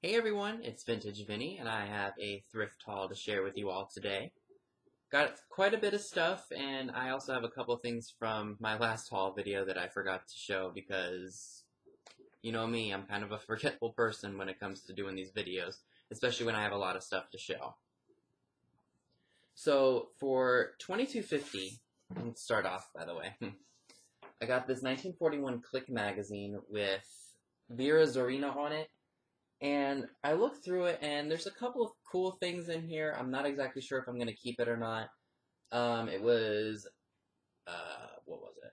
Hey everyone, it's Vintage Vinny, and I have a thrift haul to share with you all today. Got quite a bit of stuff, and I also have a couple things from my last haul video that I forgot to show because, you know me, I'm kind of a forgetful person when it comes to doing these videos, especially when I have a lot of stuff to show. So, for $22.50, let's start off, by the way, I got this 1941 Click magazine with Vera Zorina on it. And I looked through it, and there's a couple of cool things in here. I'm not exactly sure if I'm going to keep it or not. It was, what was it?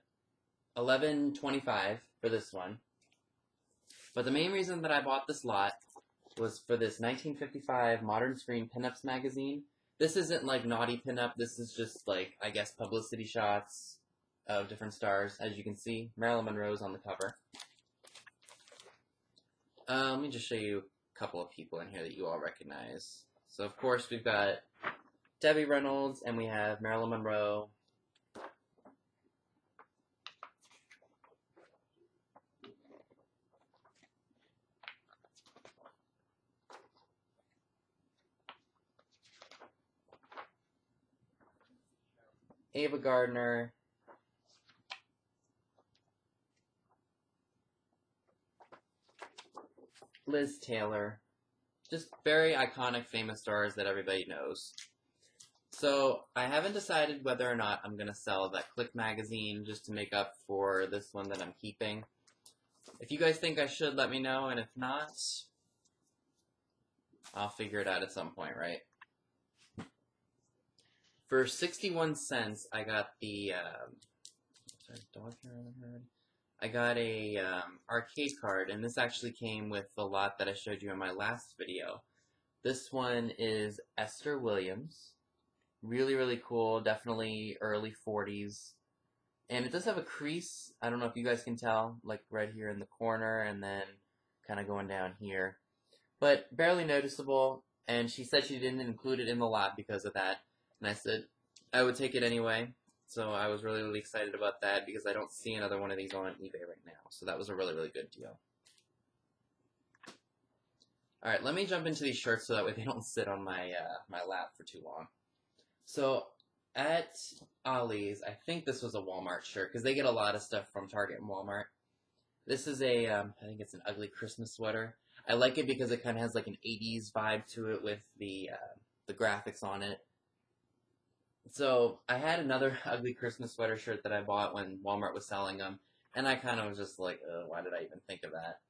$11.25 for this one. But the main reason that I bought this lot was for this 1955 Modern Screen Pinups magazine. This isn't like naughty pinup. This is just like, I guess, publicity shots of different stars. As you can see, Marilyn Monroe's on the cover. Let me just show you a couple of people in here that you all recognize. So, of course, we've got Debbie Reynolds, and we have Marilyn Monroe. Ava Gardner. Liz Taylor. Just very iconic, famous stars that everybody knows. So, I haven't decided whether or not I'm going to sell that Click magazine just to make up for this one that I'm keeping. If you guys think I should, let me know, and if not, I'll figure it out at some point, right? For 61 cents, I got the, sorry, dog hair on the hood. I got a arcade card, and this actually came with the lot that I showed you in my last video. This one is Esther Williams. Really, really cool. Definitely early 40s. And it does have a crease. I don't know if you guys can tell, like right here in the corner, and then kind of going down here. But barely noticeable, and she said she didn't include it in the lot because of that. And I said I would take it anyway. So I was really, really excited about that because I don't see another one of these on eBay right now. So that was a really, really good deal. Alright, let me jump into these shirts so that way they don't sit on my my lap for too long. So at Ollie's, I think this was a Walmart shirt because they get a lot of stuff from Target and Walmart. This is a, I think it's an ugly Christmas sweater. I like it because it kind of has like an 80s vibe to it with the graphics on it. So, I had another ugly Christmas sweater shirt that I bought when Walmart was selling them, and I kind of was just like, why did I even think of that?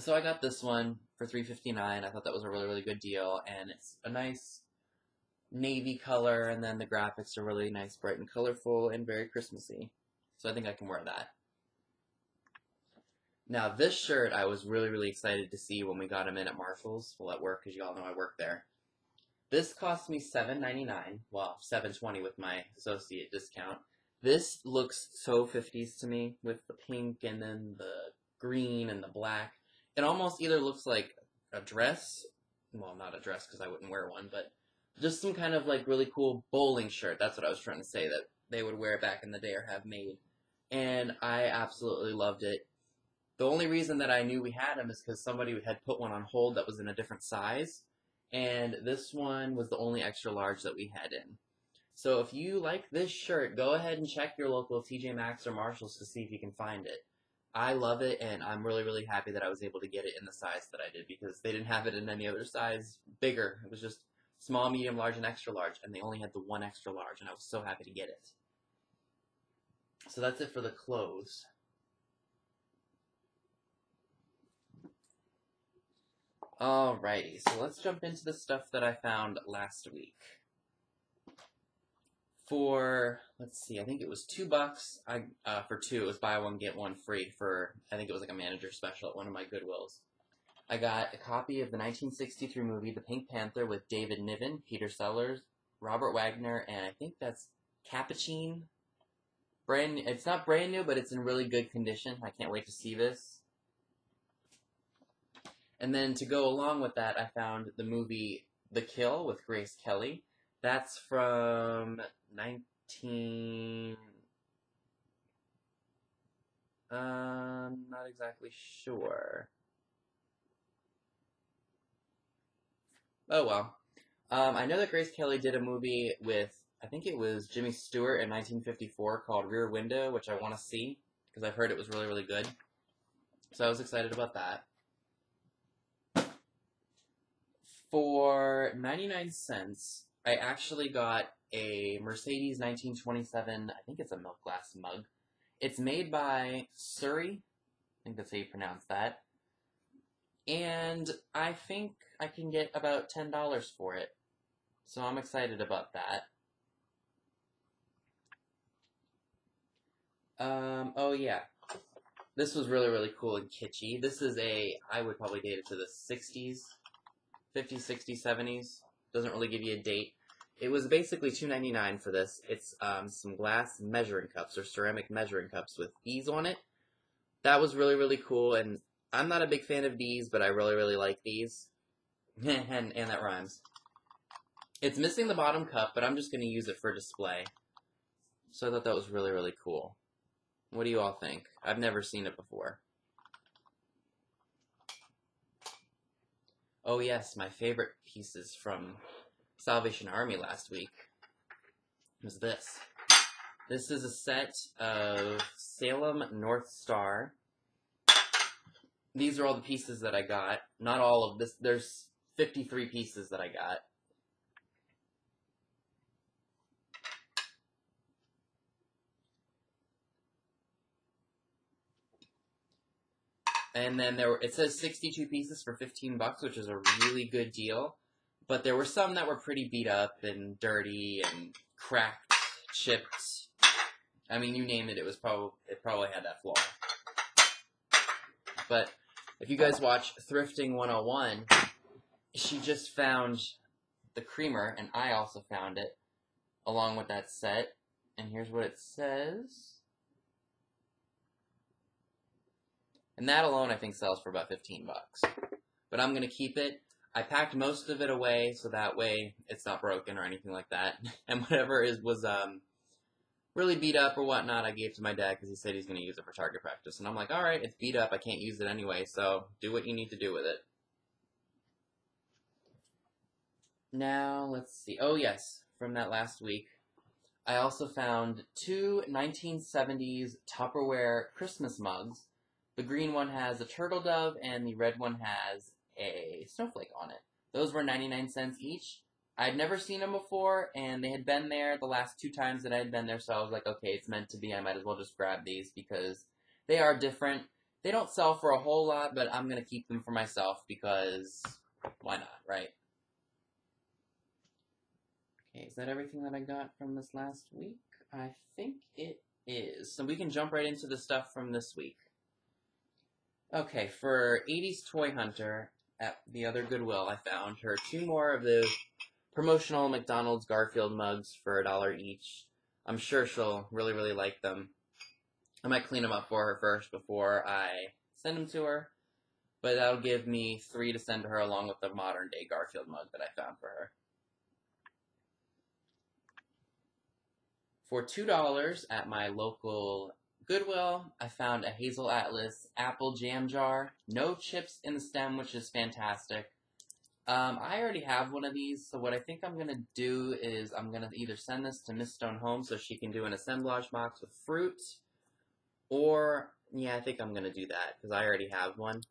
So I got this one for $3.59. I thought that was a really, really good deal, and it's a nice navy color, and then the graphics are really nice, bright and colorful, and very Christmassy. So I think I can wear that. Now, this shirt I was really, really excited to see when we got them in at Marshall's, well, at work, because you all know I work there. This cost me $7.99, well, $7.20 with my associate discount. This looks so 50s to me, with the pink and then the green and the black. It almost either looks like a dress, well, not a dress because I wouldn't wear one, but just some kind of like really cool bowling shirt. That's what I was trying to say, that they would wear back in the day or have made. And I absolutely loved it. The only reason that I knew we had them is because somebody had put one on hold that was in a different size. And this one was the only extra large that we had in. So if you like this shirt, go ahead and check your local TJ Maxx or Marshalls to see if you can find it. I love it, and I'm really, really happy that I was able to get it in the size that I did because they didn't have it in any other size bigger. It was just small, medium, large, and extra large, and they only had the one extra large, and I was so happy to get it. So that's it for the clothes. Alrighty, so let's jump into the stuff that I found last week. For, let's see, I think it was $2. For two, it was buy one, get one free for, I think it was like a manager special at one of my Goodwills. I got a copy of the 1963 movie, The Pink Panther, with David Niven, Peter Sellers, Robert Wagner, and I think that's Capuchin. It's not brand new, but it's in really good condition. I can't wait to see this. And then to go along with that, I found the movie The Kill with Grace Kelly. That's from not exactly sure. Oh well. I know that Grace Kelly did a movie with, I think it was Jimmy Stewart in 1954 called Rear Window, which I want to see because I've heard it was really, really good. So I was excited about that. For 99 cents, I actually got a Mercedes 1927, I think it's a milk glass mug. It's made by Surrey, I think that's how you pronounce that. And I think I can get about $10 for it. So I'm excited about that. Oh yeah. This was really, really cool and kitschy. This is I would probably date it to the 60s, 50s, 60s, 70s. Doesn't really give you a date. It was basically $2.99 for this. It's some glass measuring cups or ceramic measuring cups with bees on it. That was really, really cool, and I'm not a big fan of bees, but I really, really like these. and that rhymes. It's missing the bottom cup, but I'm just going to use it for display. So I thought that was really, really cool. What do you all think? I've never seen it before. Oh yes, my favorite pieces from Salvation Army last week was this. This is a set of Salem North Star. These are all the pieces that I got. Not all of this. There's 53 pieces that I got. And then it says 62 pieces for 15 bucks, which is a really good deal. But there were some that were pretty beat up and dirty and cracked, chipped. I mean, you name it, it probably had that flaw. But if you guys watch Thrifting 101, she just found the creamer, and I also found it, along with that set. And here's what it says. And that alone, I think, sells for about 15 bucks. But I'm going to keep it. I packed most of it away, so that way it's not broken or anything like that. And whatever was really beat up or whatnot, I gave to my dad because he said he's going to use it for target practice. And I'm like, all right, it's beat up. I can't use it anyway, so do what you need to do with it. Now, let's see. Oh, yes, from that last week. I also found two 1970s Tupperware Christmas mugs. The green one has a turtle dove, and the red one has a snowflake on it. Those were 99 cents each. I'd never seen them before, and they had been there the last 2 times that I had been there, so I was like, okay, it's meant to be. I might as well just grab these because they are different. They don't sell for a whole lot, but I'm going to keep them for myself because why not, right? Okay, is that everything that I got from this last week? I think it is. So we can jump right into the stuff from this week. Okay, for 80s Toy Hunter, at the other Goodwill, I found her 2 more of the promotional McDonald's Garfield mugs for $1 each. I'm sure she'll really, really like them. I might clean them up for her first before I send them to her, but that'll give me 3 to send to her along with the modern-day Garfield mug that I found for her. For $2 at my local Goodwill, I found a Hazel Atlas apple jam jar. No chips in the stem, which is fantastic. I already have one of these, so what I think I'm going to do is I'm going to either send this to Miss Stone home so she can do an assemblage box with fruit, or, yeah, I think I'm going to do that, because I already have one.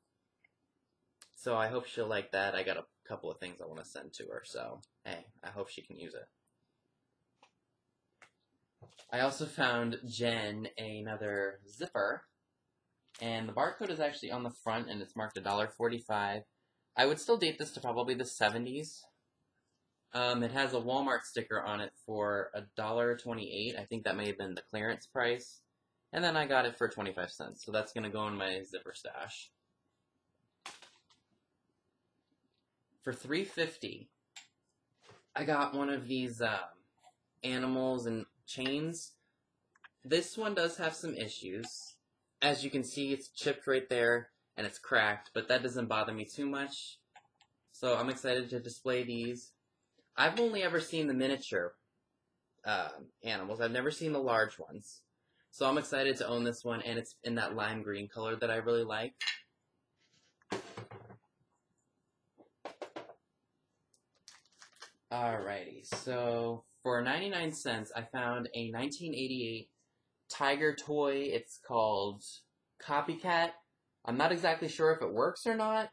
So I hope she'll like that. I got a couple of things I want to send to her, so, hey, I hope she can use it. I also found Jen another zipper, and the barcode is actually on the front, and it's marked $1.45. I would still date this to probably the 70s. It has a Walmart sticker on it for $1.28. I think that may have been the clearance price. And then I got it for 25 cents, so that's going to go in my zipper stash. For $3.50, I got one of these animals and chains. This one does have some issues. As you can see, it's chipped right there, and it's cracked, but that doesn't bother me too much. So I'm excited to display these. I've only ever seen the miniature animals. I've never seen the large ones. So I'm excited to own this one, and it's in that lime green color that I really like. Alrighty, so for 99 cents, I found a 1988 Tiger toy. It's called Copycat. I'm not exactly sure if it works or not,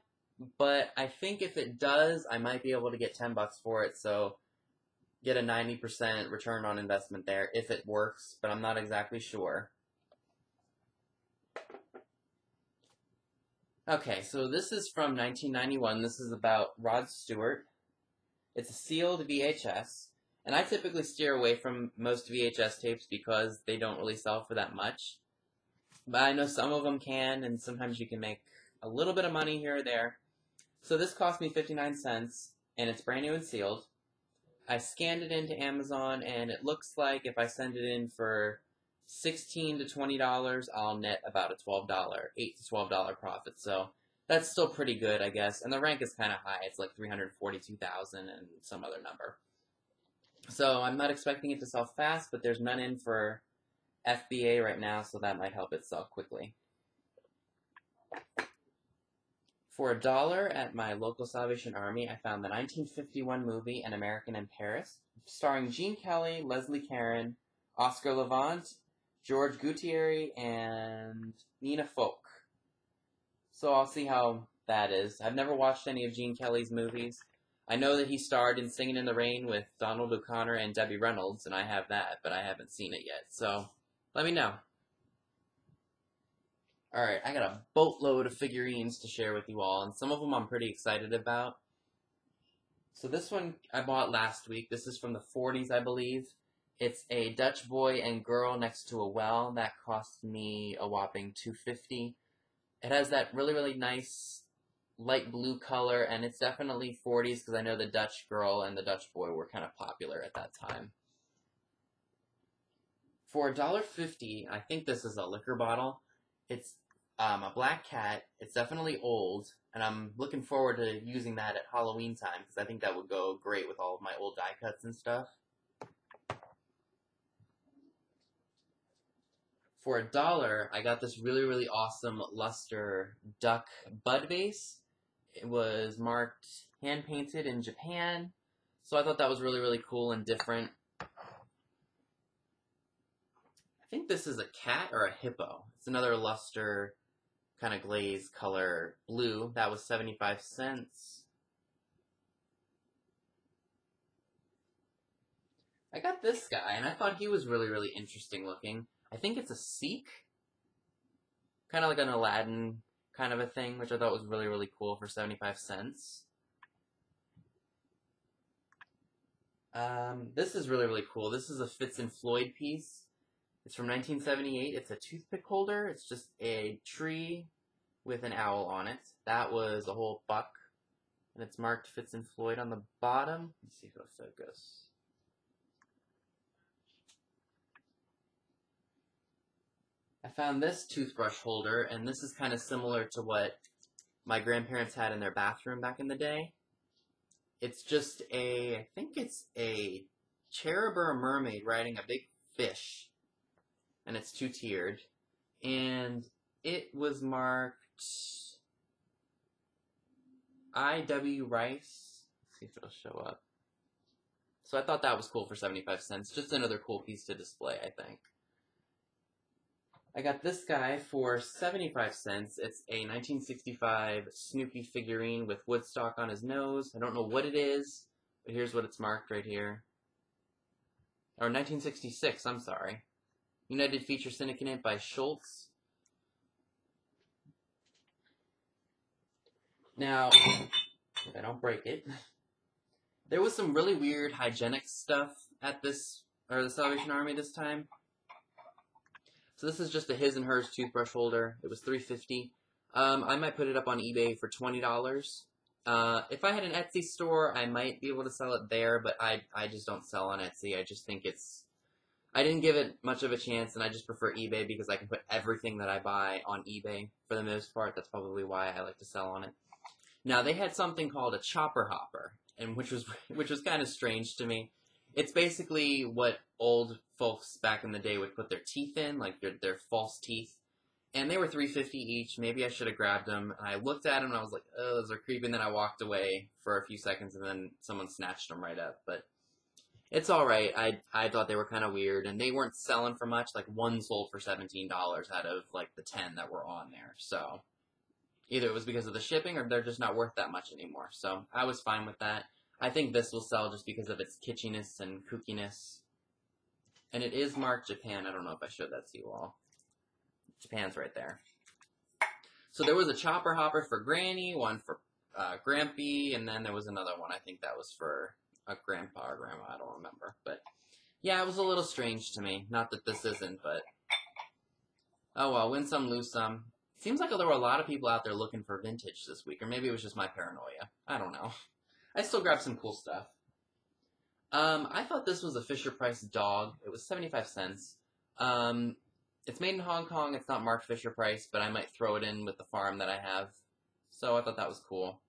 but I think if it does, I might be able to get 10 bucks for it, so get a 90% return on investment there if it works, but I'm not exactly sure. Okay, so this is from 1991. This is about Rod Stewart. It's a sealed VHS, and I typically steer away from most VHS tapes because they don't really sell for that much. But I know some of them can, and sometimes you can make a little bit of money here or there. So this cost me 59 cents, and it's brand new and sealed. I scanned it into Amazon, and it looks like if I send it in for $16 to $20, I'll net about a $8 to $12 profit. So that's still pretty good, I guess. And the rank is kind of high. It's like 342,000 and some other number. So I'm not expecting it to sell fast, but there's none in for FBA right now, so that might help it sell quickly. For $1 at my local Salvation Army, I found the 1951 movie An American in Paris, starring Gene Kelly, Leslie Caron, Oscar Levant, George Gutierrez, and Nina Folk. So I'll see how that is. I've never watched any of Gene Kelly's movies. I know that he starred in Singing in the Rain with Donald O'Connor and Debbie Reynolds, and I have that, but I haven't seen it yet. So let me know. Alright, I got a boatload of figurines to share with you all, and some of them I'm pretty excited about. So this one I bought last week. This is from the 40s, I believe. It's a Dutch boy and girl next to a well. That cost me a whopping $2.50. It has that really, really nice light blue color, and it's definitely 40s because I know the Dutch girl and the Dutch boy were kind of popular at that time. For $1.50, I think this is a liquor bottle. It's a black cat. It's definitely old, and I'm looking forward to using that at Halloween time because I think that would go great with all of my old die cuts and stuff. For $1, I got this really, really awesome luster duck bud vase. It was marked hand-painted in Japan, so I thought that was really, really cool and different. I think this is a cat or a hippo. It's another luster kind of glaze color blue. That was 75 cents. I got this guy, and I thought he was really, really interesting looking. I think it's a Sikh, kind of like an Aladdin kind of a thing, which I thought was really, really cool for 75 cents. This is really, really cool. This is a Fitz and Floyd piece. It's from 1978. It's a toothpick holder. It's just a tree with an owl on it. That was a whole $1, and it's marked Fitz and Floyd on the bottom. Let's see if it'll focus. I found this toothbrush holder, and this is kind of similar to what my grandparents had in their bathroom back in the day. It's just I think it's a cherub or a mermaid riding a big fish, and it's two-tiered, and it was marked I.W. Rice. Let's see if it'll show up. So I thought that was cool for 75 cents. Just another cool piece to display, I think. I got this guy for 75 cents. It's a 1965 Snoopy figurine with Woodstock on his nose. I don't know what it is, but here's what it's marked right here. Or 1966, I'm sorry. United Feature Syndicate by Schultz. Now, if I don't break it, there was some really weird hygienic stuff at the Salvation Army this time. So this is just a his and hers toothbrush holder. It was $3.50. I might put it up on eBay for $20. If I had an Etsy store, I might be able to sell it there, but I just don't sell on Etsy. I just think I didn't give it much of a chance, and I just prefer eBay because I can put everything that I buy on eBay for the most part. That's probably why I like to sell on it. Now, they had something called a chopper hopper, and which was kind of strange to me. It's basically what old folks back in the day would put their teeth in, like their false teeth. And they were $3.50 each. Maybe I should have grabbed them. And I looked at them and I was like, oh, those are creepy. And then I walked away for a few seconds and then someone snatched them right up. But it's alright. I thought they were kind of weird. And they weren't selling for much. Like one sold for $17 out of like the 10 that were on there. So either it was because of the shipping or they're just not worth that much anymore. So I was fine with that. I think this will sell just because of its kitschiness and kookiness. And it is marked Japan. I don't know if I showed that to you all. Japan's right there. So there was a chopper hopper for Granny, one for Grampy, and then there was another one. I think that was for a grandpa or grandma. I don't remember. But yeah, it was a little strange to me. Not that this isn't, but oh well, win some, lose some. Seems like there were a lot of people out there looking for vintage this week, or maybe it was just my paranoia. I don't know. I still grabbed some cool stuff. I thought this was a Fisher-Price dog. It was 75 cents. It's made in Hong Kong. It's not marked Fisher-Price, but I might throw it in with the farm that I have. So I thought that was cool.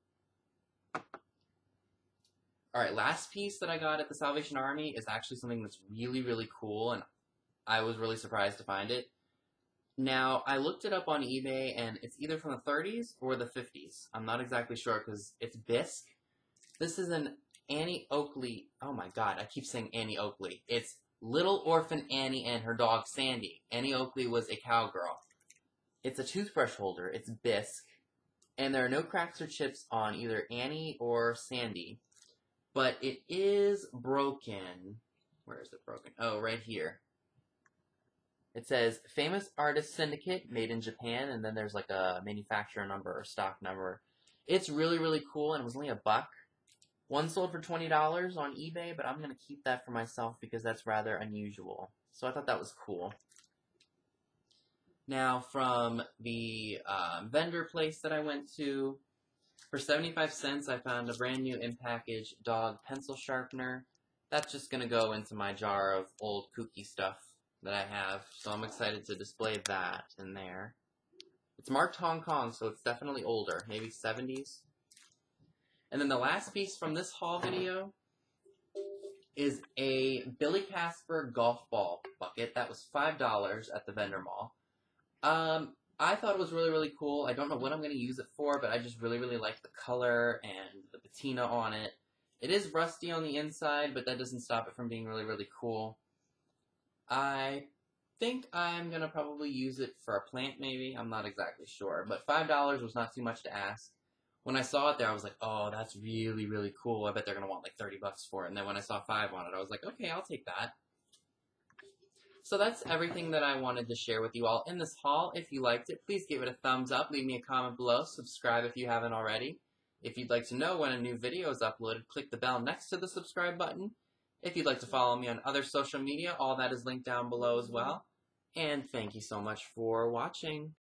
Alright, last piece that I got at the Salvation Army is actually something that's really, really cool, and I was really surprised to find it. Now, I looked it up on eBay, and it's either from the 30s or the 50s. I'm not exactly sure, because it's bisque. This is an Annie Oakley. Oh my god, I keep saying Annie Oakley. It's Little Orphan Annie and her dog Sandy. Annie Oakley was a cowgirl. It's a toothbrush holder. It's bisque. And there are no cracks or chips on either Annie or Sandy. But it is broken. Where is it broken? Oh, right here. It says, Famous Artist Syndicate, made in Japan, and then there's like a manufacturer number or stock number. It's really, really cool, and it was only $1. One sold for $20 on eBay, but I'm going to keep that for myself because that's rather unusual. So I thought that was cool. Now, from the vendor place that I went to, for 75 cents, I found a brand new in-package dog pencil sharpener. That's just going to go into my jar of old kooky stuff that I have. So I'm excited to display that in there. It's marked Hong Kong, so it's definitely older, maybe 70s. And then the last piece from this haul video is a Billy Casper golf ball bucket. That was $5 at the vendor mall. I thought it was really, really cool. I don't know what I'm going to use it for, but I just really, really like the color and the patina on it. It is rusty on the inside, but that doesn't stop it from being really, really cool. I think I'm going to probably use it for a plant, maybe. I'm not exactly sure, but $5 was not too much to ask. When I saw it there, I was like, oh, that's really, really cool. I bet they're going to want like 30 bucks for it. And then when I saw $5 on it, I was like, okay, I'll take that. So that's everything that I wanted to share with you all in this haul. If you liked it, please give it a thumbs up. Leave me a comment below. Subscribe if you haven't already. If you'd like to know when a new video is uploaded, click the bell next to the subscribe button. If you'd like to follow me on other social media, all that is linked down below as well. And thank you so much for watching.